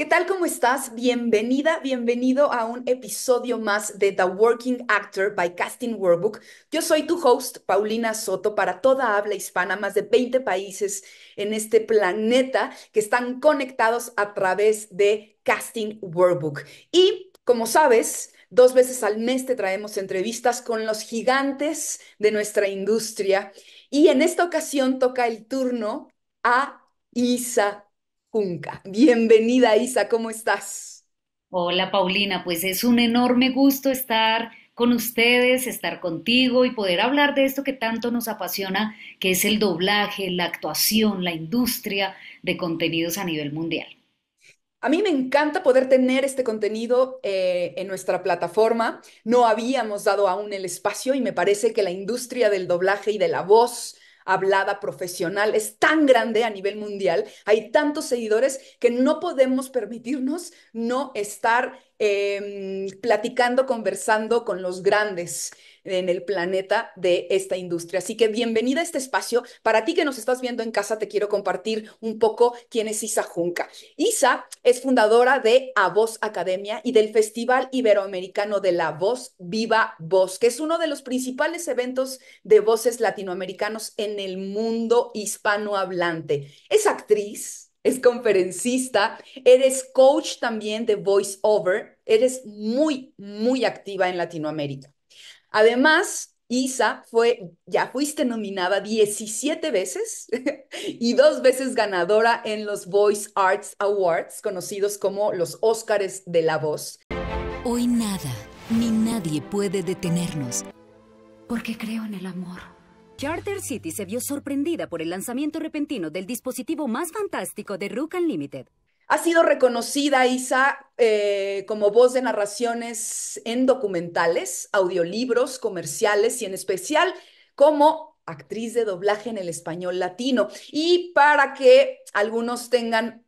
¿Qué tal? ¿Cómo estás? Bienvenida, bienvenido a un episodio más de The Working Actor by Casting Workbook. Yo soy tu host, Paulina Soto, para toda habla hispana, más de 20 países en este planeta que están conectados a través de Casting Workbook. Y como sabes, 2 veces al mes te traemos entrevistas con los gigantes de nuestra industria. Y en esta ocasión toca el turno a Isa Junca. Bienvenida, Isa, ¿cómo estás? Hola Paulina, pues es un enorme gusto estar con ustedes, estar contigo y poder hablar de esto que tanto nos apasiona, que es el doblaje, la actuación, la industria de contenidos a nivel mundial. A mí me encanta poder tener este contenido en nuestra plataforma. No habíamos dado aún el espacio y me parece que la industria del doblaje y de la voz hablada profesional es tan grande a nivel mundial. Hay tantos seguidores que no podemos permitirnos no estar platicando, conversando con los grandes en el planeta de esta industria. Así que bienvenida a este espacio. Para ti que nos estás viendo en casa, te quiero compartir un poco quién es Isa Junca. Isa es fundadora de A Voz Academia y del Festival Iberoamericano de la Voz Viva Voz, que es uno de los principales eventos de voces latinoamericanos en el mundo hispanohablante. Es actriz, es conferencista, eres coach también de voice over, eres muy, muy activa en Latinoamérica. Además, Isa ya fuiste nominada 17 veces y 2 veces ganadora en los Voice Arts Awards, conocidos como los Óscares de la voz. Hoy nada ni nadie puede detenernos, porque creo en el amor. Charter City se vio sorprendida por el lanzamiento repentino del dispositivo más fantástico de Rook Unlimited. Ha sido reconocida, Isa, como voz de narraciones en documentales, audiolibros, comerciales y en especial como actriz de doblaje en el español latino. Y para que algunos tengan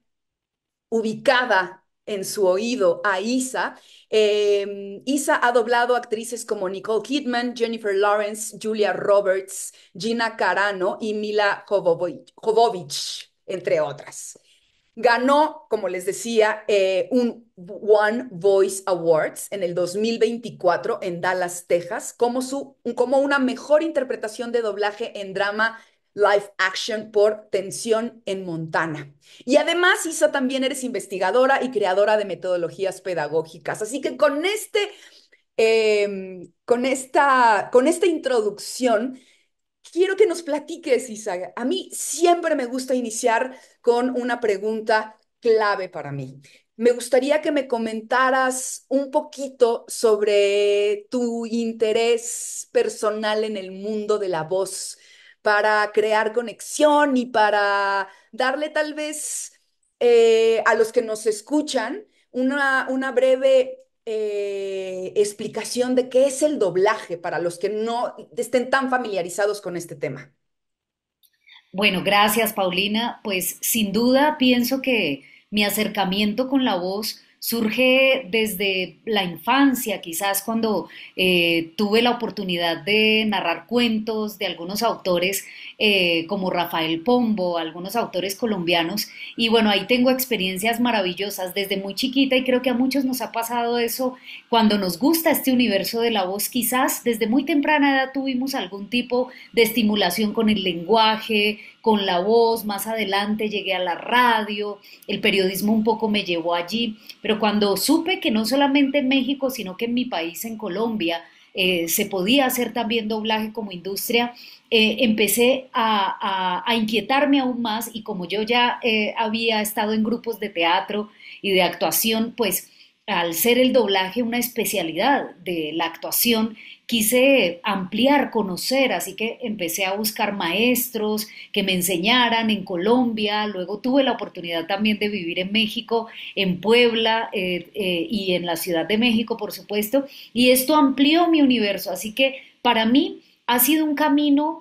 ubicada en su oído a Isa. Isa ha doblado actrices como Nicole Kidman, Jennifer Lawrence, Julia Roberts, Gina Carano y Mila Jovovich, entre otras. Ganó, como les decía, un One Voice Awards en el 2024 en Dallas, Texas, como una mejor interpretación de doblaje en drama live action por Tensión en Montana. Y además, Isa, también eres investigadora y creadora de metodologías pedagógicas. Así que con esta introducción, quiero que nos platiques, Isa. A mí siempre me gusta iniciar con una pregunta clave para mí. Me gustaría que me comentaras un poquito sobre tu interés personal en el mundo de la voz para crear conexión y para darle tal vez a los que nos escuchan una breve explicación de qué es el doblaje para los que no estén tan familiarizados con este tema. Bueno, gracias Paulina. Pues sin duda pienso que mi acercamiento con la voz surge desde la infancia, quizás cuando tuve la oportunidad de narrar cuentos de algunos autores como Rafael Pombo, algunos autores colombianos, y bueno, ahí tengo experiencias maravillosas desde muy chiquita y creo que a muchos nos ha pasado eso cuando nos gusta este universo de la voz, quizás desde muy temprana edad tuvimos algún tipo de estimulación con el lenguaje, con la voz, más adelante llegué a la radio, el periodismo un poco me llevó allí, pero cuando supe que no solamente en México, sino que en mi país, en Colombia, se podía hacer también doblaje como industria, empecé a inquietarme aún más y como yo ya había estado en grupos de teatro y de actuación, pues al ser el doblaje una especialidad de la actuación, quise ampliar, conocer, así que empecé a buscar maestros que me enseñaran en Colombia, luego tuve la oportunidad también de vivir en México, en Puebla y en la Ciudad de México, por supuesto, y esto amplió mi universo, así que para mí ha sido un camino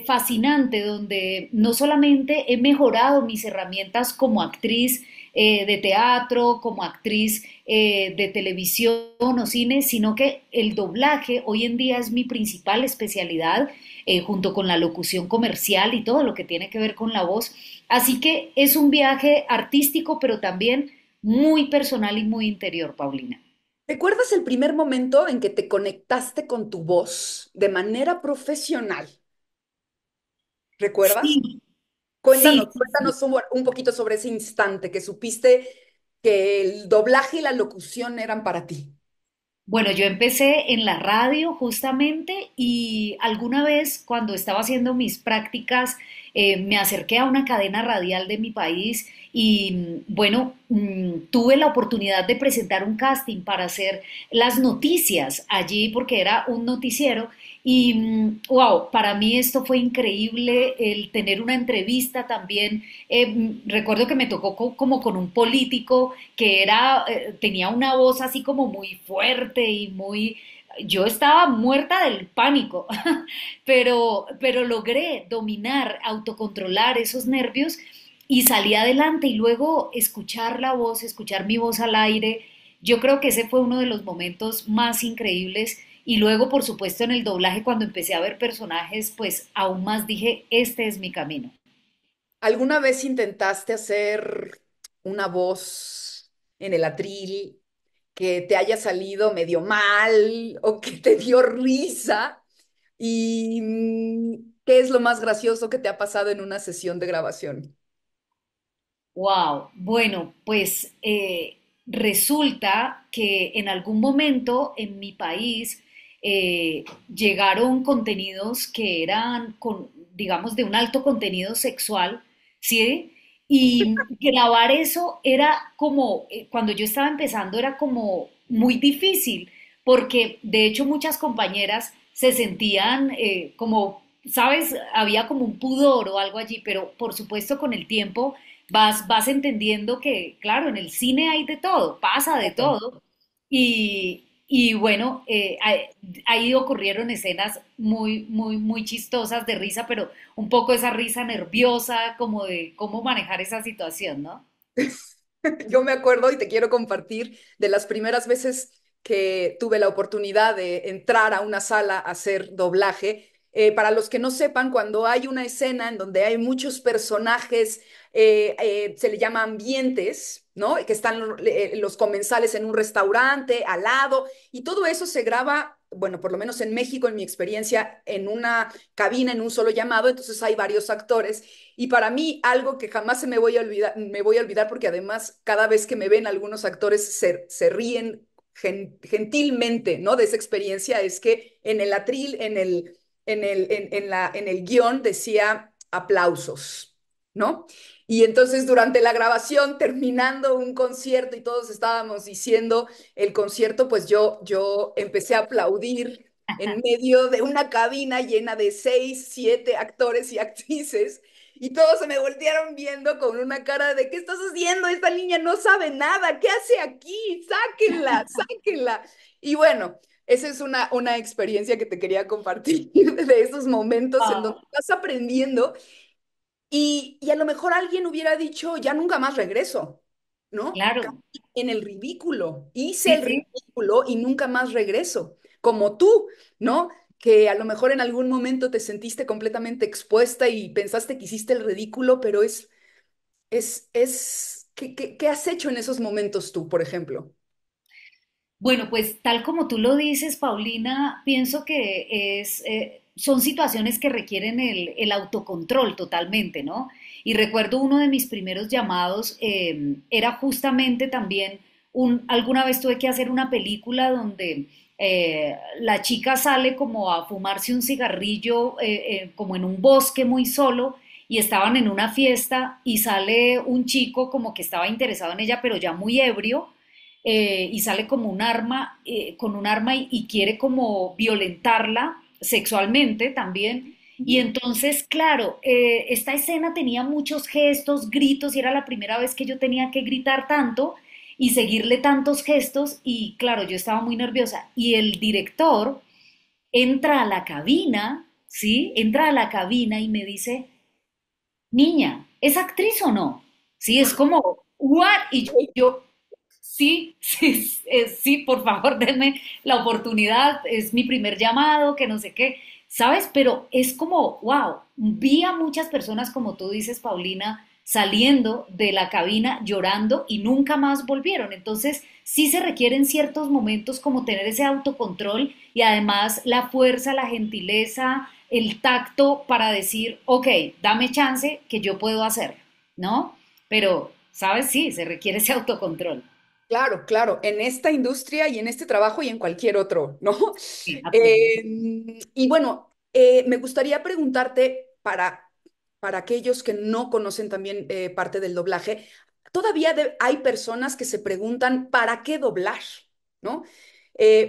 fascinante donde no solamente he mejorado mis herramientas como actriz, de teatro, como actriz de televisión o cine, sino que el doblaje hoy en día es mi principal especialidad, junto con la locución comercial y todo lo que tiene que ver con la voz. Así que es un viaje artístico, pero también muy personal y muy interior, Paulina. ¿Recuerdas el primer momento en que te conectaste con tu voz de manera profesional? ¿Recuerdas? Sí, sí, Cuéntanos, sí, sí. cuéntanos un poquito sobre ese instante que supiste que el doblaje y la locución eran para ti. Bueno, yo empecé en la radio justamente y alguna vez cuando estaba haciendo mis prácticas me acerqué a una cadena radial de mi país y bueno, tuve la oportunidad de presentar un casting para hacer las noticias allí porque era un noticiero y wow, para mí esto fue increíble el tener una entrevista también. Recuerdo que me tocó como con un político que era, tenía una voz así como muy fuerte y muy... Yo estaba muerta del pánico, pero logré dominar, autocontrolar esos nervios y salí adelante y luego escuchar la voz, escuchar mi voz al aire, yo creo que ese fue uno de los momentos más increíbles y luego, por supuesto, en el doblaje, cuando empecé a ver personajes, pues aún más dije, este es mi camino. ¿Alguna vez intentaste hacer una voz en el atril que te haya salido medio mal o que te dio risa? ¿Y qué es lo más gracioso que te ha pasado en una sesión de grabación? Wow, bueno, pues resulta que en algún momento en mi país llegaron contenidos que eran, digamos, de un alto contenido sexual, ¿sí? Y grabar eso era como, cuando yo estaba empezando, era como muy difícil, porque de hecho muchas compañeras se sentían como, ¿sabes? Había como un pudor o algo allí, pero por supuesto con el tiempo vas entendiendo que, claro, en el cine hay de todo, pasa de todo. Y bueno, ahí ocurrieron escenas muy, muy, muy chistosas de risa, pero un poco esa risa nerviosa, como de cómo manejar esa situación, ¿no? Yo me acuerdo y te quiero compartir de las primeras veces que tuve la oportunidad de entrar a una sala a hacer doblaje. Para los que no sepan, cuando hay una escena en donde hay muchos personajes, se le llama ambientes, ¿no? Que están los comensales en un restaurante, al lado, y todo eso se graba, bueno, por lo menos en México, en mi experiencia, en una cabina, en un solo llamado, entonces hay varios actores. Y para mí, algo que jamás se me voy a olvidar, porque además cada vez que me ven algunos actores se ríen gentilmente, ¿no? De esa experiencia, es que en el atril, en el guión decía aplausos, ¿no? Y entonces durante la grabación, terminando un concierto y todos estábamos diciendo el concierto, pues yo empecé a aplaudir en medio de una cabina llena de 6, 7 actores y actrices. Y todos se me voltearon viendo con una cara de, ¿qué estás haciendo? Esta niña no sabe nada, ¿qué hace aquí? Sáquenla, sáquenla. Y bueno, esa es una experiencia que te quería compartir de esos momentos en donde Ah, estás aprendiendo y a lo mejor alguien hubiera dicho, ya nunca más regreso, ¿no? claro, Caí en el ridículo, hice sí, el sí. ridículo y nunca más regreso, como tú, ¿no? Que a lo mejor en algún momento te sentiste completamente expuesta y pensaste que hiciste el ridículo, pero ¿qué has hecho en esos momentos tú, por ejemplo? Bueno, pues tal como tú lo dices, Paulina, pienso que son situaciones que requieren el autocontrol totalmente, ¿no? Y recuerdo uno de mis primeros llamados, era justamente también alguna vez tuve que hacer una película donde la chica sale como a fumarse un cigarrillo como en un bosque muy solo y estaban en una fiesta y sale un chico como que estaba interesado en ella, pero ya muy ebrio y sale como un arma, con un arma y quiere como violentarla sexualmente también. Y entonces, claro, esta escena tenía muchos gestos, gritos, y era la primera vez que yo tenía que gritar tanto y seguirle tantos gestos, y claro, yo estaba muy nerviosa. Y el director entra a la cabina, ¿sí? Entra a la cabina y me dice, niña, ¿es actriz o no? Sí, es como, ¿what? Y yo, sí, sí, sí, por favor, denme la oportunidad, es mi primer llamado, que no sé qué, ¿sabes? Pero es como, wow, vi a muchas personas, como tú dices, Paulina, saliendo de la cabina llorando y nunca más volvieron. Entonces, sí se requieren ciertos momentos como tener ese autocontrol y además la fuerza, la gentileza, el tacto para decir, ok, dame chance que yo puedo hacerlo, ¿no? Pero, ¿sabes? Sí, se requiere ese autocontrol. Claro, claro, en esta industria y en este trabajo y en cualquier otro, ¿no? Sí, absolutamente. Y bueno, me gustaría preguntarte para aquellos que no conocen también parte del doblaje, todavía hay personas que se preguntan, ¿para qué doblar? ¿No?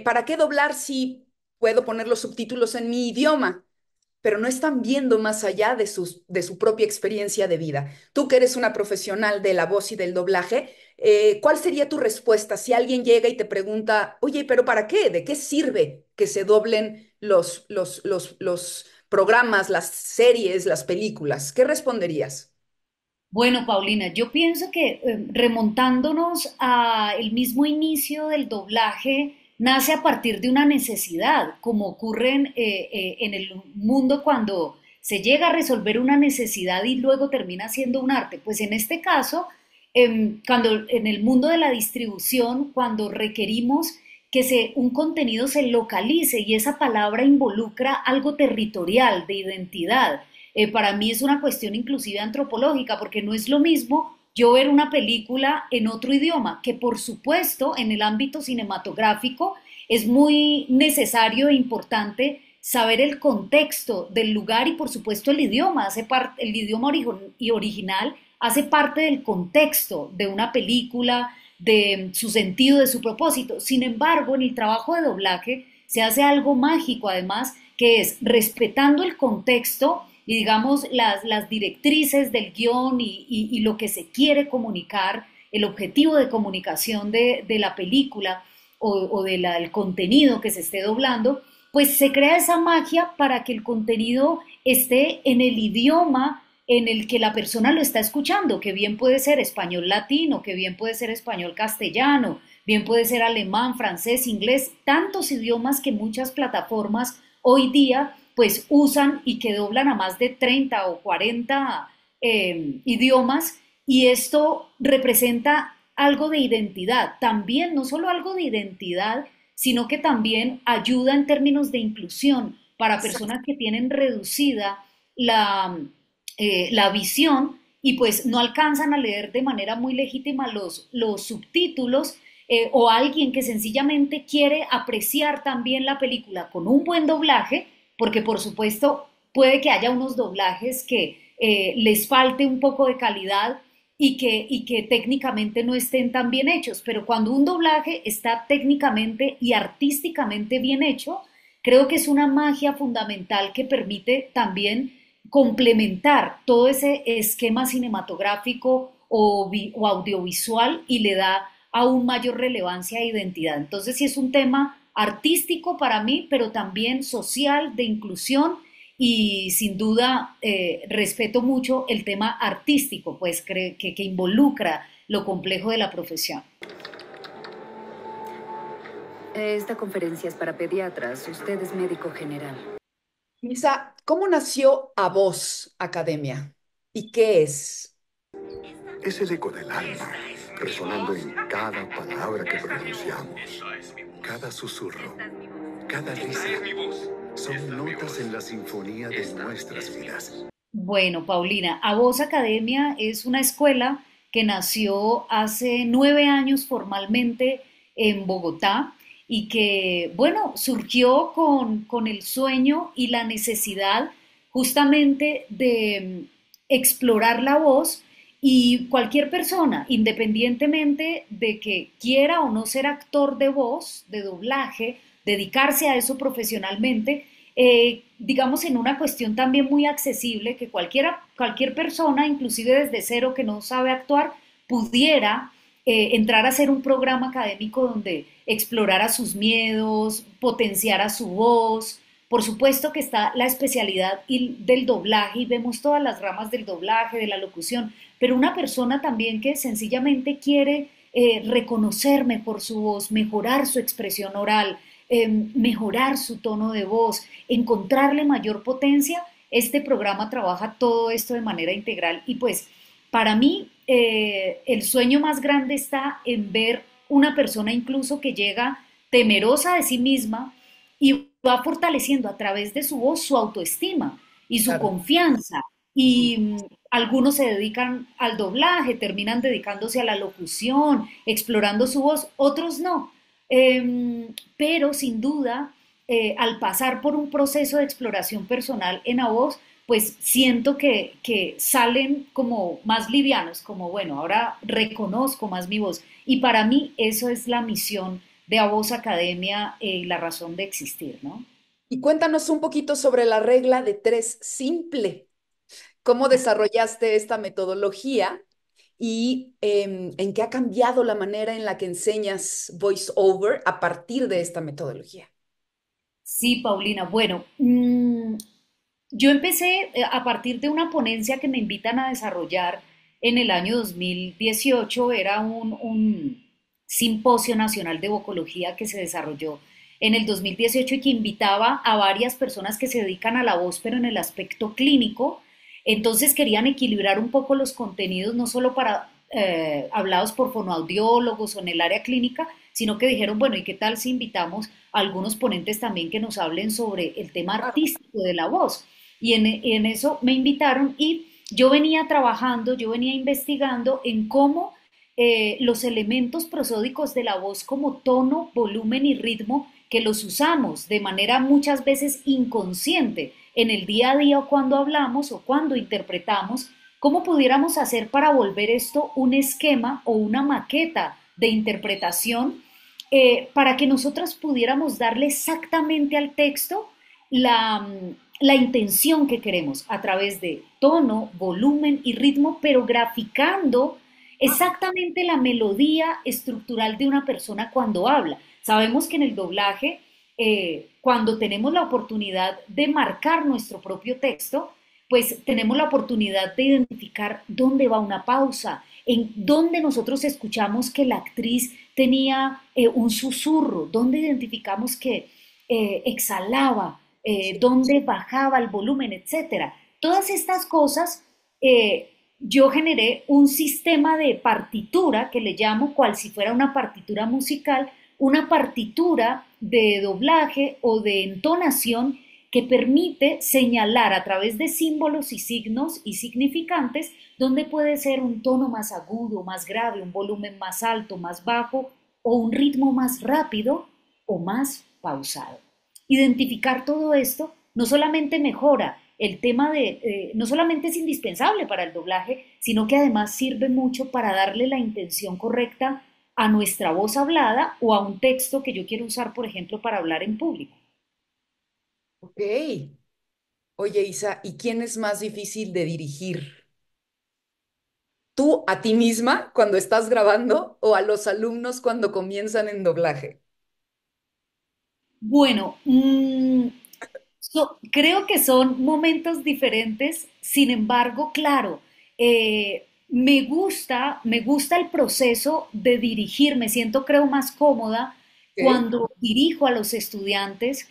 ¿Para qué doblar si puedo poner los subtítulos en mi idioma? Pero no están viendo más allá de su propia experiencia de vida. Tú que eres una profesional de la voz y del doblaje, ¿cuál sería tu respuesta si alguien llega y te pregunta, oye, pero ¿para qué? ¿De qué sirve que se doblen los programas, las series, las películas? ¿Qué responderías? Bueno, Paulina, yo pienso que remontándonos a el mismo inicio del doblaje, nace a partir de una necesidad, como ocurre en el mundo cuando se llega a resolver una necesidad y luego termina siendo un arte. Pues en este caso, cuando en el mundo de la distribución, cuando requerimos que un contenido se localice y esa palabra involucra algo territorial, de identidad. Para mí es una cuestión inclusive antropológica, porque no es lo mismo yo ver una película en otro idioma, que por supuesto en el ámbito cinematográfico es muy necesario e importante saber el contexto del lugar y por supuesto el idioma, el idioma y original hace parte del contexto de una película, de su sentido, de su propósito. Sin embargo, en el trabajo de doblaje se hace algo mágico además, que es respetando el contexto y digamos las directrices del guión y lo que se quiere comunicar, el objetivo de comunicación de la película o del contenido que se esté doblando, pues se crea esa magia para que el contenido esté en el idioma en el que la persona lo está escuchando, que bien puede ser español latino, que bien puede ser español castellano, bien puede ser alemán, francés, inglés, tantos idiomas que muchas plataformas hoy día pues usan y que doblan a más de 30 o 40 idiomas y esto representa algo de identidad, también no solo algo de identidad, sino que también ayuda en términos de inclusión para personas que tienen reducida la, la visión y pues no alcanzan a leer de manera muy legítima los subtítulos o alguien que sencillamente quiere apreciar también la película con un buen doblaje, porque por supuesto puede que haya unos doblajes que les falte un poco de calidad y que técnicamente no estén tan bien hechos, pero cuando un doblaje está técnicamente y artísticamente bien hecho, creo que es una magia fundamental que permite también complementar todo ese esquema cinematográfico o audiovisual y le da aún mayor relevancia e identidad. Entonces sí es un tema artístico para mí, pero también social, de inclusión y sin duda respeto mucho el tema artístico, pues que involucra lo complejo de la profesión. Esta conferencia es para pediatras. Usted es médico general. Misa, ¿cómo nació A Voz Academia? ¿Y qué es? Es el eco del alma, resonando en cada palabra que pronunciamos, cada susurro, cada risa. Son notas en la sinfonía de nuestras vidas. Bueno, Paulina, A Voz Academia es una escuela que nació hace 9 años formalmente en Bogotá y que, bueno, surgió con el sueño y la necesidad justamente de explorar la voz y cualquier persona, independientemente de que quiera o no ser actor de voz, de doblaje, dedicarse a eso profesionalmente, digamos en una cuestión también muy accesible, que cualquier persona, inclusive desde cero que no sabe actuar, pudiera entrar a hacer un programa académico donde explorara sus miedos, potenciara su voz. Por supuesto que está la especialidad del doblaje y vemos todas las ramas del doblaje, de la locución, pero una persona también que sencillamente quiere reconocerme por su voz, mejorar su expresión oral, mejorar su tono de voz, encontrarle mayor potencia, este programa trabaja todo esto de manera integral y pues Para mí, el sueño más grande está en ver una persona incluso que llega temerosa de sí misma y va fortaleciendo a través de su voz su autoestima y su Claro. confianza. Y algunos se dedican al doblaje, terminan dedicándose a la locución, explorando su voz, otros no. Pero sin duda, al pasar por un proceso de exploración personal en la voz, pues siento que salen como más livianos, como bueno, ahora reconozco más mi voz. Y para mí eso es la misión de A Voz Academia y la razón de existir, ¿no? Y cuéntanos un poquito sobre la regla de tres simple. ¿Cómo desarrollaste esta metodología y en qué ha cambiado la manera en la que enseñas voice over a partir de esta metodología? Sí, Paulina. Bueno, yo empecé a partir de una ponencia que me invitan a desarrollar en el año 2018. Era un simposio nacional de vocología que se desarrolló en el 2018 y que invitaba a varias personas que se dedican a la voz, pero en el aspecto clínico. Entonces querían equilibrar un poco los contenidos, no solo para hablados por fonoaudiólogos o en el área clínica, sino que dijeron, bueno, ¿y qué tal si invitamos a algunos ponentes también que nos hablen sobre el tema Claro. artístico de la voz? Y en eso me invitaron y yo venía trabajando, yo venía investigando en cómo los elementos prosódicos de la voz como tono, volumen y ritmo que los usamos de manera muchas veces inconsciente en el día a día o cuando hablamos o cuando interpretamos, ¿cómo pudiéramos hacer para volver esto un esquema o una maqueta de interpretación para que nosotros pudiéramos darle exactamente al texto la, la intención que queremos a través de tono, volumen y ritmo, pero graficando exactamente la melodía estructural de una persona cuando habla? Sabemos que en el doblaje, cuando tenemos la oportunidad de marcar nuestro propio texto, pues tenemos la oportunidad de identificar dónde va una pausa, en dónde nosotros escuchamos que la actriz tenía un susurro, dónde identificamos que exhalaba, dónde bajaba el volumen, etcétera. Todas estas cosas, yo generé un sistema de partitura que le llamo cual si fuera una partitura musical, una partitura de doblaje o de entonación que permite señalar a través de símbolos y signos y significantes dónde puede ser un tono más agudo, más grave, un volumen más alto, más bajo o un ritmo más rápido o más pausado. Identificar todo esto no solamente mejora el tema no solamente es indispensable para el doblaje, sino que además sirve mucho para darle la intención correcta a nuestra voz hablada o a un texto que yo quiero usar, por ejemplo, para hablar en público. Ok. Oye, Isa, ¿y quién es más difícil de dirigir? ¿Tú a ti misma cuando estás grabando o a los alumnos cuando comienzan en doblaje? Bueno, creo que son momentos diferentes, sin embargo, claro, me gusta el proceso de dirigir, me siento creo más cómoda Ok. cuando dirijo a los estudiantes,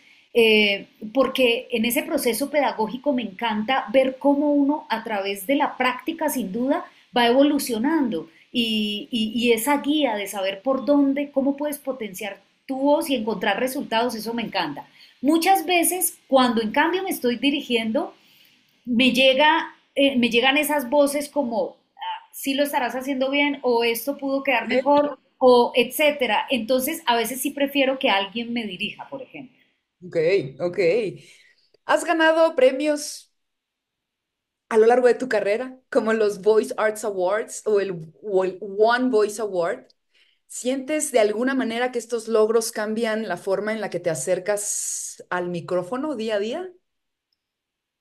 porque en ese proceso pedagógico me encanta ver cómo uno a través de la práctica sin duda va evolucionando y esa guía de saber por dónde, cómo puedes potenciar tu voz y encontrar resultados, eso me encanta. Muchas veces, cuando en cambio me estoy dirigiendo, me llegan esas voces como, si lo estarás haciendo bien, o esto pudo quedar mejor, o etcétera. Entonces, a veces sí prefiero que alguien me dirija, por ejemplo. Ok, ok. ¿Has ganado premios a lo largo de tu carrera, como los Voice Arts Awards o el One Voice Award? ¿Sientes de alguna manera que estos logros cambian la forma en la que te acercas al micrófono día a día?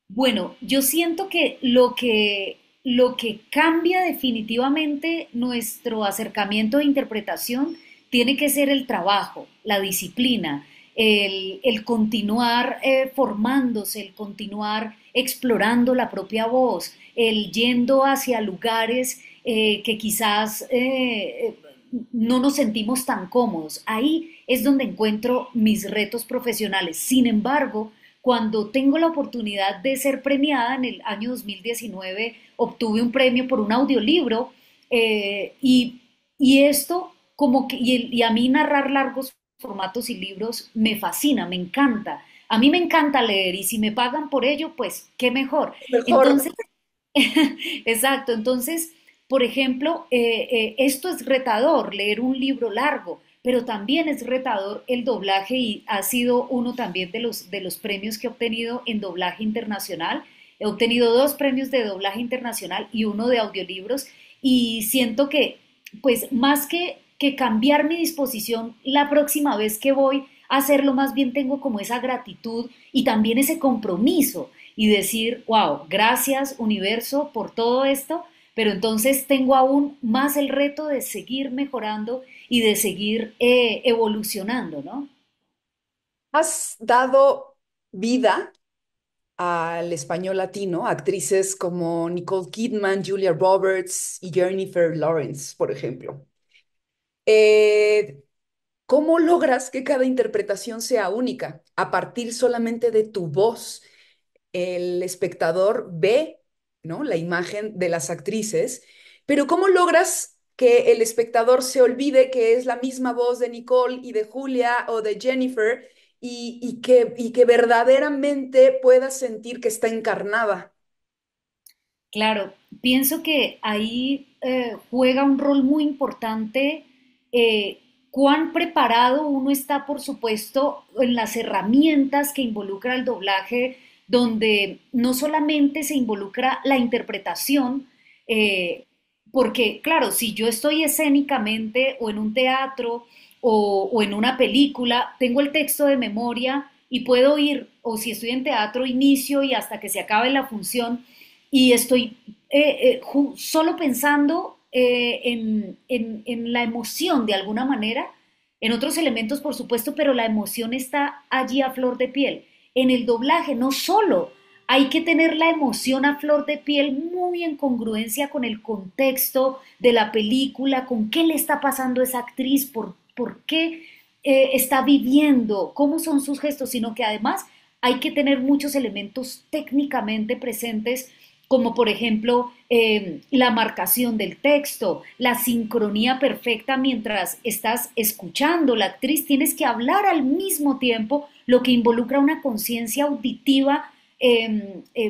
Bueno, yo siento que lo que cambia definitivamente nuestro acercamiento de interpretación tiene que ser el trabajo, la disciplina, el continuar formándose, el continuar explorando la propia voz, el yendo hacia lugares que quizás no nos sentimos tan cómodos. Ahí es donde encuentro mis retos profesionales. Sin embargo, cuando tengo la oportunidad de ser premiada en el año 2019, obtuve un premio por un audiolibro y esto como que, y a mí narrar largos formatos y libros me fascina, me encanta. A mí me encanta leer y si me pagan por ello, pues qué mejor. Mejor. Entonces, exacto, entonces, por ejemplo, esto es retador, leer un libro largo, pero también es retador el doblaje y ha sido uno también de los premios que he obtenido en doblaje internacional. He obtenido dos premios de doblaje internacional y uno de audiolibros y siento que, pues, más que cambiar mi disposición la próxima vez que voy a hacerlo, más bien tengo como esa gratitud y también ese compromiso y decir, wow, gracias universo por todo esto, pero entonces tengo aún más el reto de seguir mejorando y de seguir evolucionando, ¿no? Has dado vida al español latino, actrices como Nicole Kidman, Julia Roberts y Jennifer Lawrence, por ejemplo. Eh, ¿Cómo logras que cada interpretación sea única? A partir solamente de tu voz, el espectador ve, ¿no?, la imagen de las actrices, pero ¿cómo logras que el espectador se olvide que es la misma voz de Nicole y de Julia o de Jennifer y que verdaderamente pueda sentir que está encarnada? Claro, pienso que ahí juega un rol muy importante eh, cuán preparado uno está, por supuesto, en las herramientas que involucra el doblaje, donde no solamente se involucra la interpretación, eh, porque claro, si yo estoy escénicamente o en un teatro o en una película, tengo el texto de memoria y puedo ir, o si estoy en teatro, inicio y hasta que se acabe la función y estoy solo pensando en la emoción de alguna manera, en otros elementos por supuesto, pero la emoción está allí a flor de piel. En el doblaje no solo hay que tener la emoción a flor de piel muy en congruencia con el contexto de la película, con qué le está pasando a esa actriz, por qué está viviendo, cómo son sus gestos, sino que además hay que tener muchos elementos técnicamente presentes como por ejemplo la marcación del texto, la sincronía perfecta mientras estás escuchando. La actriz tienes que hablar al mismo tiempo, lo que involucra una conciencia auditiva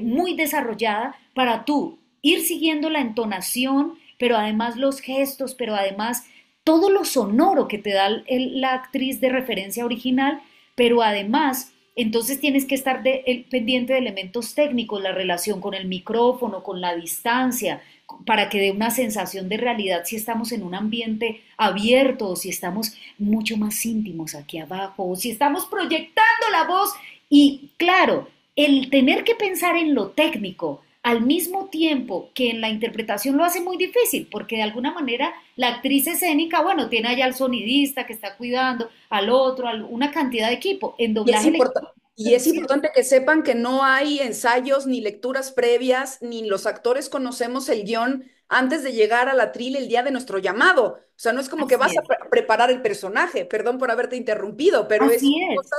muy desarrollada para tú ir siguiendo la entonación, pero además los gestos, pero además todo lo sonoro que te da la actriz de referencia original, pero además entonces tienes que estar pendiente de elementos técnicos, la relación con el micrófono, con la distancia, para que dé una sensación de realidad si estamos en un ambiente abierto o si estamos mucho más íntimos aquí abajo o si estamos proyectando la voz. Y claro, el tener que pensar en lo técnico al mismo tiempo que en la interpretación lo hace muy difícil, porque de alguna manera la actriz escénica, bueno, tiene allá al sonidista que está cuidando, al otro, una cantidad de equipo. En Y es doblaje el equipo importante. Y es sí, importante que sepan que no hay ensayos ni lecturas previas, ni los actores conocemos el guión antes de llegar a la tril el día de nuestro llamado. O sea, no es como que así vas a es, preparar el personaje, perdón por haberte interrumpido, pero es así una es. cosa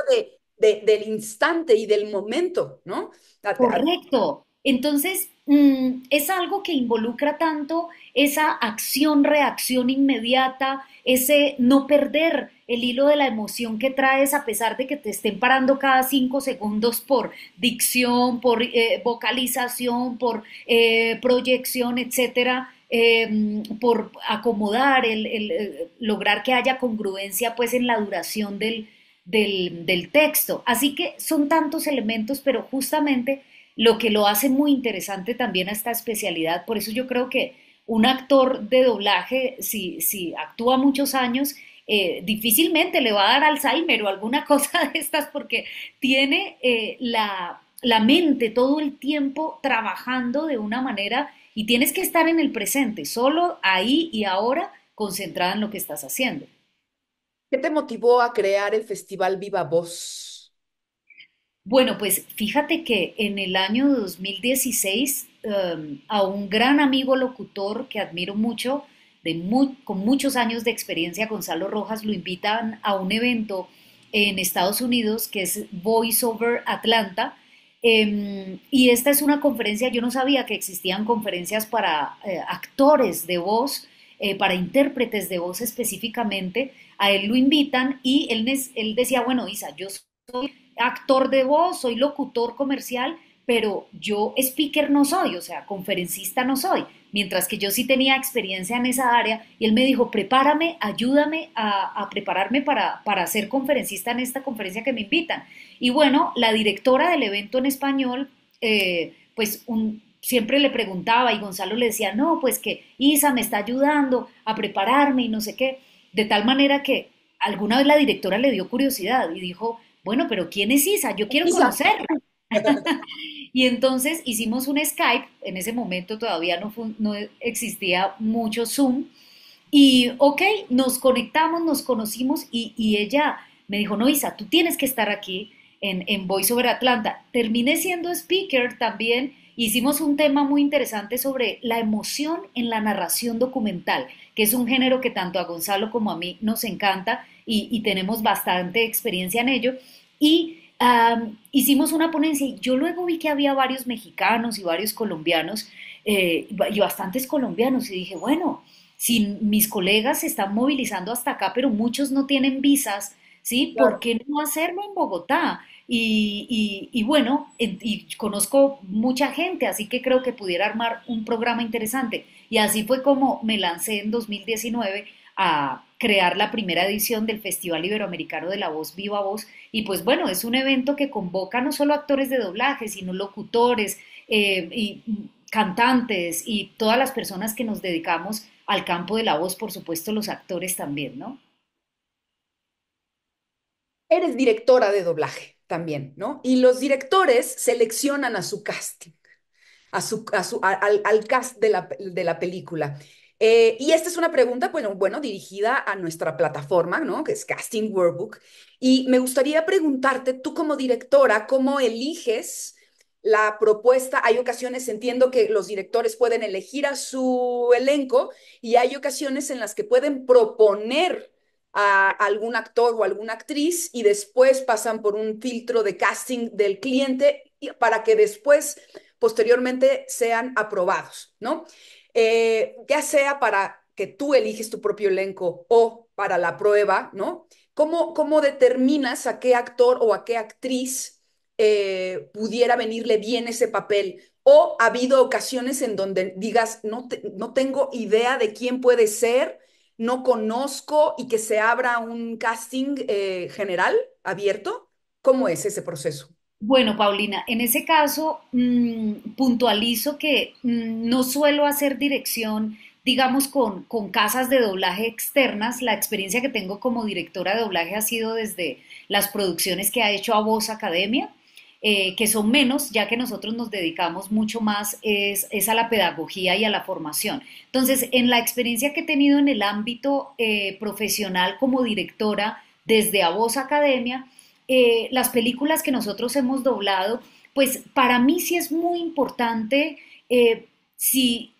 del instante y del momento, ¿no? Correcto. Entonces, es algo que involucra tanto esa acción-reacción inmediata, ese no perder el hilo de la emoción que traes a pesar de que te estén parando cada 5 segundos por dicción, por vocalización, por proyección, etcétera, por acomodar, lograr que haya congruencia pues en la duración del texto. Así que son tantos elementos, pero justamente lo que lo hace muy interesante también a esta especialidad, por eso yo creo que un actor de doblaje, si actúa muchos años, difícilmente le va a dar Alzheimer o alguna cosa de estas porque tiene la mente todo el tiempo trabajando de una manera y tienes que estar en el presente, solo ahí y ahora concentrada en lo que estás haciendo. ¿Qué te motivó a crear el Festival Viva Voz? Bueno, pues fíjate que en el año 2016 a un gran amigo locutor que admiro mucho, con muchos años de experiencia, Gonzalo Rojas, lo invitan a un evento en Estados Unidos, que es Voice Over Atlanta. Y esta es una conferencia, yo no sabía que existían conferencias para actores de voz, para intérpretes de voz específicamente. A él lo invitan y él decía, bueno, Isa, yo soy actor de voz, soy locutor comercial, pero yo speaker no soy, o sea, conferencista no soy, mientras que yo sí tenía experiencia en esa área y él me dijo, prepárame, ayúdame a prepararme para ser conferencista en esta conferencia que me invitan. Y bueno, la directora del evento en español, siempre le preguntaba y Gonzalo le decía, no, pues que Isa me está ayudando a prepararme y no sé qué, de tal manera que alguna vez la directora le dio curiosidad y dijo, bueno, pero ¿quién es Isa? Yo quiero Isa. conocerla. Y entonces hicimos un Skype, en ese momento todavía no existía mucho Zoom, y ok, nos conectamos, nos conocimos y ella me dijo, no, Isa, tú tienes que estar aquí en Voice Over Atlanta. Terminé siendo speaker también, hicimos un tema muy interesante sobre la emoción en la narración documental, que es un género que tanto a Gonzalo como a mí nos encanta y tenemos bastante experiencia en ello. Y hicimos una ponencia y yo luego vi que había varios mexicanos y varios colombianos y bastantes colombianos y dije, bueno, si mis colegas se están movilizando hasta acá, pero muchos no tienen visas, ¿sí? ¿Por Claro. qué no hacerlo en Bogotá? Y bueno, y conozco mucha gente, así que creo que pudiera armar un programa interesante. Y así fue como me lancé en 2019 a crear la primera edición del Festival Iberoamericano de la Voz Viva Voz. Y pues bueno, es un evento que convoca no solo actores de doblaje, sino locutores y cantantes y todas las personas que nos dedicamos al campo de la voz, por supuesto los actores también, ¿no? Eres directora de doblaje también, ¿no? Y los directores seleccionan a su casting, al cast de la película. Y esta es una pregunta, bueno, dirigida a nuestra plataforma, ¿no? Que es Casting Workbook. Y me gustaría preguntarte, tú como directora, ¿cómo eliges la propuesta? Hay ocasiones, entiendo que los directores pueden elegir a su elenco y hay ocasiones en las que pueden proponer a algún actor o alguna actriz y después pasan por un filtro de casting del cliente para que después posteriormente sean aprobados, ¿no? Ya sea para que tú eliges tu propio elenco o para la prueba, ¿no? ¿Cómo determinas a qué actor o a qué actriz pudiera venirle bien ese papel? ¿O ha habido ocasiones en donde digas, no tengo idea de quién puede ser, no conozco y que se abra un casting general abierto? ¿Cómo es ese proceso? Bueno, Paulina, en ese caso puntualizo que no suelo hacer dirección, digamos, con casas de doblaje externas. La experiencia que tengo como directora de doblaje ha sido desde las producciones que ha hecho A Voz Academia, que son menos, ya que nosotros nos dedicamos mucho más es a la pedagogía y a la formación. Entonces, en la experiencia que he tenido en el ámbito profesional como directora desde A Voz Academia, las películas que nosotros hemos doblado, pues para mí sí es muy importante si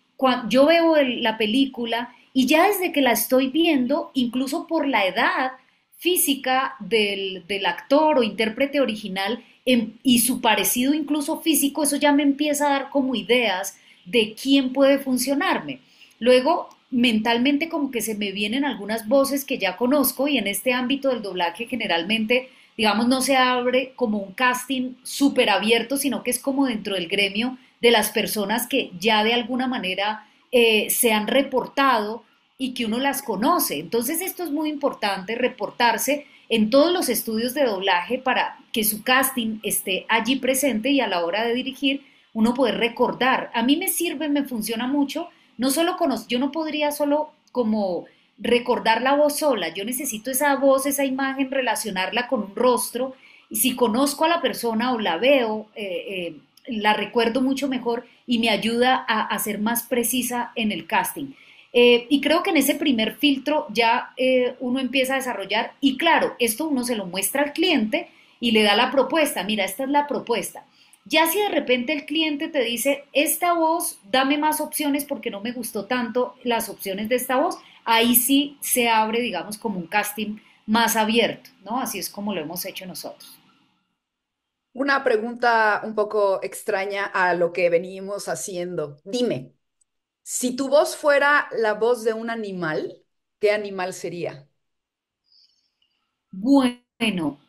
yo veo la película y ya desde que la estoy viendo, incluso por la edad física del actor o intérprete original y su parecido incluso físico, eso ya me empieza a dar como ideas de quién puede funcionarme. Luego, mentalmente como que se me vienen algunas voces que ya conozco y en este ámbito del doblaje generalmente digamos, no se abre como un casting súper abierto, sino que es como dentro del gremio de las personas que ya de alguna manera se han reportado y que uno las conoce. Entonces esto es muy importante, reportarse en todos los estudios de doblaje para que su casting esté allí presente y a la hora de dirigir uno poder recordar. A mí me sirve, me funciona mucho, no solo conozco, yo no podría solo como recordar la voz sola, yo necesito esa voz, esa imagen, relacionarla con un rostro, y si conozco a la persona o la veo, la recuerdo mucho mejor y me ayuda a ser más precisa en el casting. Y creo que en ese primer filtro ya uno empieza a desarrollar, y claro, esto uno se lo muestra al cliente y le da la propuesta, mira, esta es la propuesta. Ya si de repente el cliente te dice, esta voz, dame más opciones porque no me gustó tanto las opciones de esta voz, ahí sí se abre, digamos, como un casting más abierto, ¿no? Así es como lo hemos hecho nosotros. Una pregunta un poco extraña a lo que venimos haciendo. Dime, si tu voz fuera la voz de un animal, ¿qué animal sería? Bueno,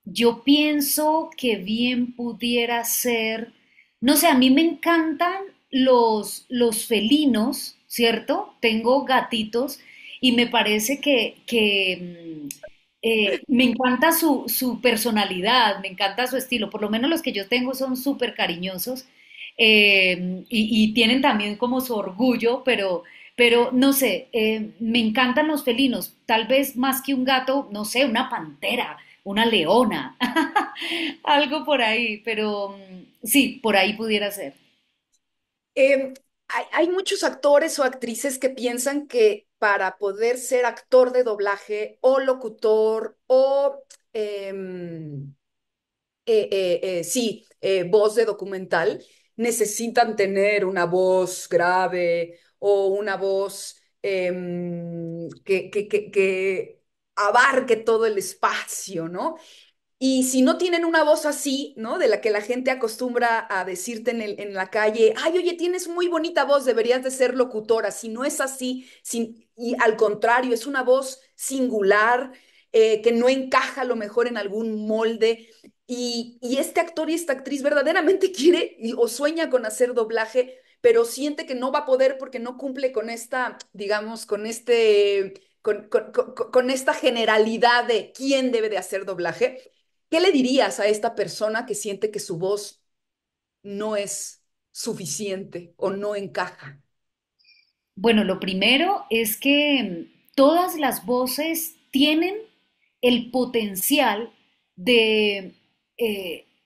yo pienso que bien pudiera ser, no sé, a mí me encantan los felinos, ¿cierto? Tengo gatitos y me parece que me encanta su personalidad, me encanta su estilo, por lo menos los que yo tengo son súper cariñosos y tienen también como su orgullo, pero no sé, me encantan los felinos, tal vez más que un gato, no sé, una pantera, una leona, algo por ahí, pero sí, por ahí pudiera ser. Em, hay muchos actores o actrices que piensan que para poder ser actor de doblaje o locutor o em, sí, voz de documental, necesitan tener una voz grave o una voz que abarque todo el espacio, ¿no? Y si no tienen una voz así, ¿no? De la que la gente acostumbra a decirte en la calle, ay, oye, tienes muy bonita voz, deberías de ser locutora. Si no es así, y al contrario, es una voz singular, que no encaja a lo mejor en algún molde. Y este actor y esta actriz verdaderamente quiere o sueña con hacer doblaje, pero siente que no va a poder porque no cumple con esta, digamos, con esta generalidad de quién debe de hacer doblaje. ¿Qué le dirías a esta persona que siente que su voz no es suficiente o no encaja? Bueno, lo primero es que todas las voces tienen el potencial de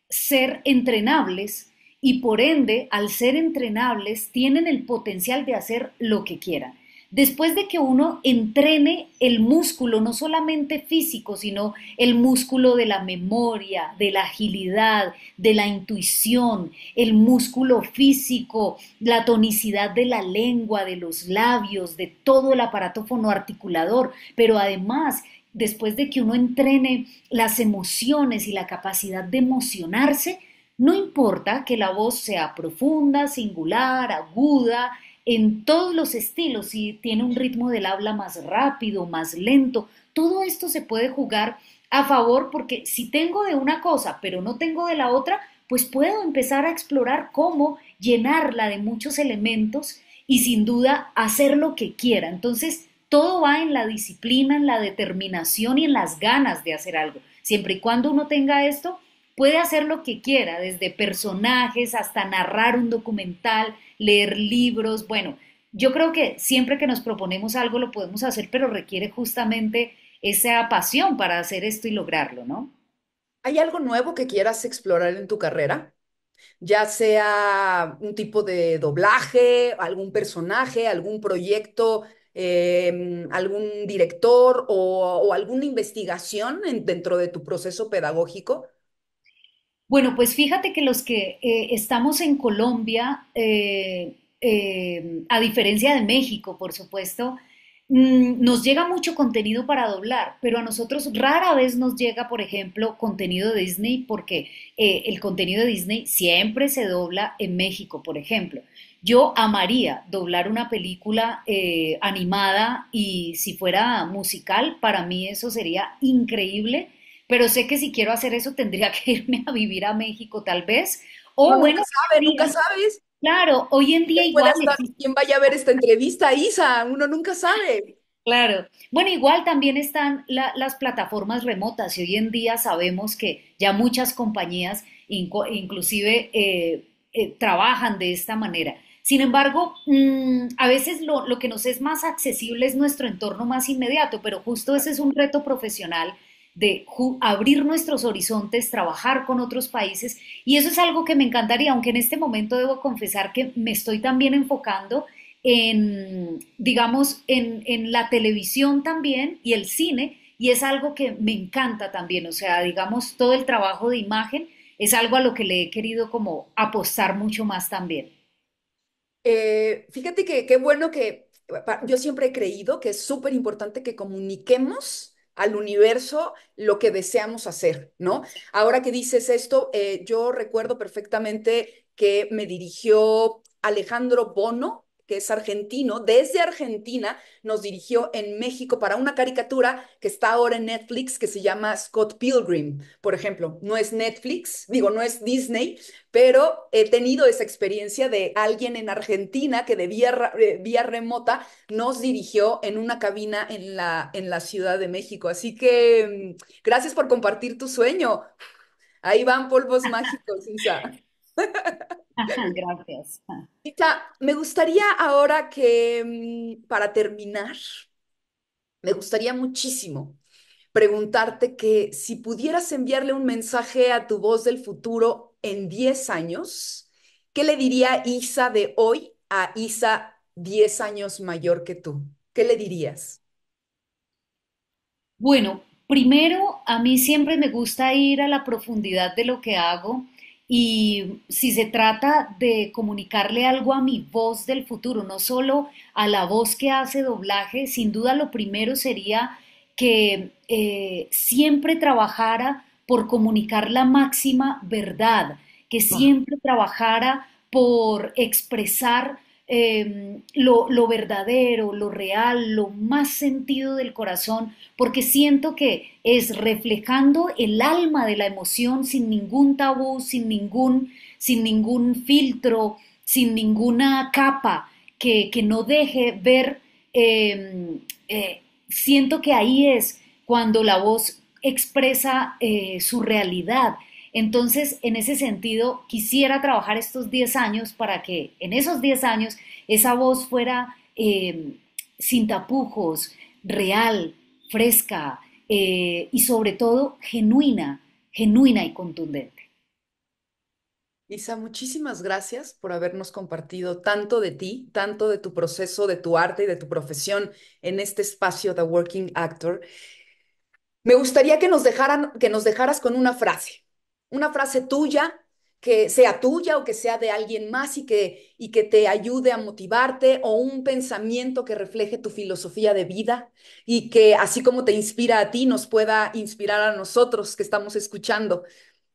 ser entrenables y por ende, al ser entrenables, tienen el potencial de hacer lo que quieran. Después de que uno entrene el músculo, no solamente físico, sino el músculo de la memoria, de la agilidad, de la intuición, el músculo físico, la tonicidad de la lengua, de los labios, de todo el aparato fonoarticulador, pero además después de que uno entrene las emociones y la capacidad de emocionarse, no importa que la voz sea profunda, singular, aguda, en todos los estilos, si tiene un ritmo del habla más rápido, más lento, todo esto se puede jugar a favor porque si tengo de una cosa pero no tengo de la otra, pues puedo empezar a explorar cómo llenarla de muchos elementos y sin duda hacer lo que quiera. Entonces, todo va en la disciplina, en la determinación y en las ganas de hacer algo. Siempre y cuando uno tenga esto, puede hacer lo que quiera, desde personajes hasta narrar un documental, leer libros. Bueno, yo creo que siempre que nos proponemos algo lo podemos hacer, pero requiere justamente esa pasión para hacer esto y lograrlo, ¿no? ¿Hay algo nuevo que quieras explorar en tu carrera? Ya sea un tipo de doblaje, algún personaje, algún proyecto, algún director o alguna investigación dentro de tu proceso pedagógico. Bueno, pues fíjate que los que estamos en Colombia, a diferencia de México, por supuesto, nos llega mucho contenido para doblar, pero a nosotros rara vez nos llega, por ejemplo, contenido de Disney, porque el contenido de Disney siempre se dobla en México, por ejemplo. Yo amaría doblar una película animada y si fuera musical, para mí eso sería increíble, pero sé que si quiero hacer eso tendría que irme a vivir a México tal vez. No, O bueno, nunca sabe, nunca sabes. claro, hoy en día Puede igual estar existe. quien vaya a ver esta entrevista, Isa, uno nunca sabe. Claro. Bueno, igual también están las plataformas remotas y hoy en día sabemos que ya muchas compañías inclusive trabajan de esta manera. Sin embargo, a veces lo que nos es más accesible es nuestro entorno más inmediato, pero justo ese es un reto profesional de abrir nuestros horizontes, trabajar con otros países y eso es algo que me encantaría, aunque en este momento debo confesar que me estoy también enfocando en, digamos, en la televisión también y el cine, y es algo que me encanta también, o sea, digamos, todo el trabajo de imagen es algo a lo que le he querido como apostar mucho más también. Fíjate que qué bueno que, yo siempre he creído que es súper importante que comuniquemos al universo lo que deseamos hacer, ¿no? Ahora que dices esto, yo recuerdo perfectamente que me dirigió Alejandro Bono, que es argentino, desde Argentina nos dirigió en México para una caricatura que está ahora en Netflix que se llama Scott Pilgrim, por ejemplo. No es Netflix, digo, no es Disney, pero he tenido esa experiencia de alguien en Argentina que de vía remota nos dirigió en una cabina en la Ciudad de México. Así que gracias por compartir tu sueño. Ahí van polvos mágicos, Isa. Gracias. Isa, me gustaría ahora que, para terminar, me gustaría muchísimo preguntarte que si pudieras enviarle un mensaje a tu voz del futuro en 10 años, ¿qué le diría Isa de hoy a Isa 10 años mayor que tú? ¿Qué le dirías? Bueno, primero, a mí siempre me gusta ir a la profundidad de lo que hago y si se trata de comunicarle algo a mi voz del futuro, no solo a la voz que hace doblaje, sin duda lo primero sería que siempre trabajara por comunicar la máxima verdad, que siempre trabajara por expresar lo verdadero, lo real, lo más sentido del corazón, porque siento que es reflejando el alma de la emoción sin ningún tabú, sin ningún filtro, sin ninguna capa que no deje ver. Siento que ahí es cuando la voz expresa su realidad. Entonces, en ese sentido, quisiera trabajar estos 10 años para que en esos 10 años esa voz fuera sin tapujos, real, fresca y sobre todo genuina, genuina y contundente. Isa, muchísimas gracias por habernos compartido tanto de ti, tanto de tu proceso, de tu arte y de tu profesión en este espacio The Working Actor. Me gustaría que nos dejaras con una frase tuya, que sea tuya o que sea de alguien más y que te ayude a motivarte, o un pensamiento que refleje tu filosofía de vida y que así como te inspira a ti, nos pueda inspirar a nosotros que estamos escuchando.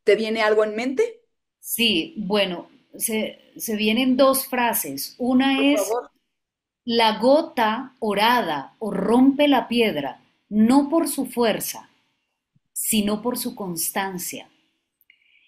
¿Te viene algo en mente? Sí, bueno, se vienen dos frases. Una Por es, favor. la gota orada o rompe la piedra, no por su fuerza, sino por su constancia.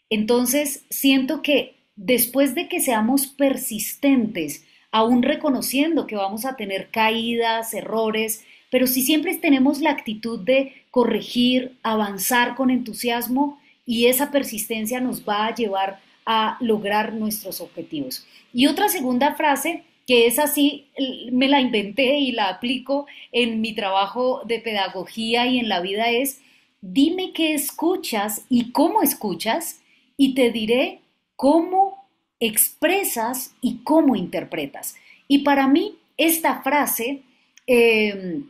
Entonces, siento que después de que seamos persistentes, aún reconociendo que vamos a tener caídas, errores, pero si siempre tenemos la actitud de corregir, avanzar con entusiasmo y esa persistencia nos va a llevar a lograr nuestros objetivos. Y otra segunda frase que es así, me la inventé y la aplico en mi trabajo de pedagogía y en la vida es, dime qué escuchas y cómo escuchas y te diré cómo expresas y cómo interpretas. Y para mí, esta frase, eh,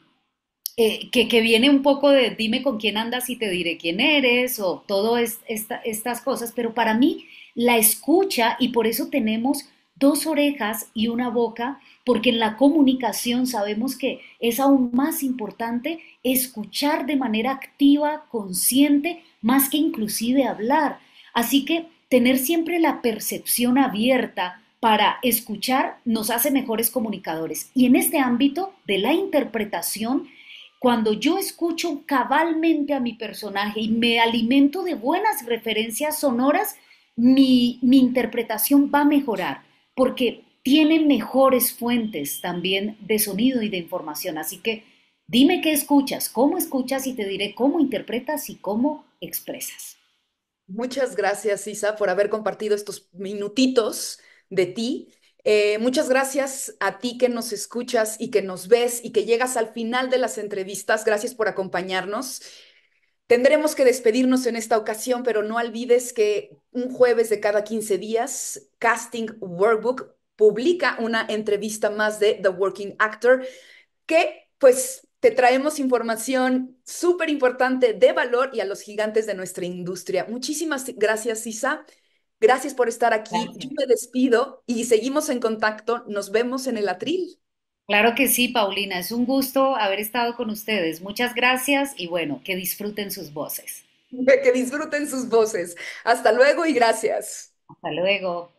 que viene un poco de dime con quién andas y te diré quién eres, o todas estas cosas, pero para mí la escucha, y por eso tenemos dos orejas y una boca, porque en la comunicación sabemos que es aún más importante escuchar de manera activa, consciente, más que inclusive hablar. Así que tener siempre la percepción abierta para escuchar nos hace mejores comunicadores. Y en este ámbito de la interpretación, cuando yo escucho cabalmente a mi personaje y me alimento de buenas referencias sonoras, mi interpretación va a mejorar porque tiene mejores fuentes también de sonido y de información. Así que dime qué escuchas y te diré cómo interpretas y cómo expresas. Muchas gracias, Isa, por haber compartido estos minutitos de ti. Muchas gracias a ti que nos escuchas y que nos ves y que llegas al final de las entrevistas. Gracias por acompañarnos. Tendremos que despedirnos en esta ocasión, pero no olvides que un jueves de cada 15 días, Casting Workbook publica una entrevista más de The Working Actor que pues te traemos información súper importante de valor y a los gigantes de nuestra industria. Muchísimas gracias, Isa. Gracias por estar aquí. Yo Gracias. me despido y seguimos en contacto. Nos vemos en el atril. Claro que sí, Paulina, es un gusto haber estado con ustedes. Muchas gracias y bueno, que disfruten sus voces. Que disfruten sus voces. Hasta luego y gracias. Hasta luego.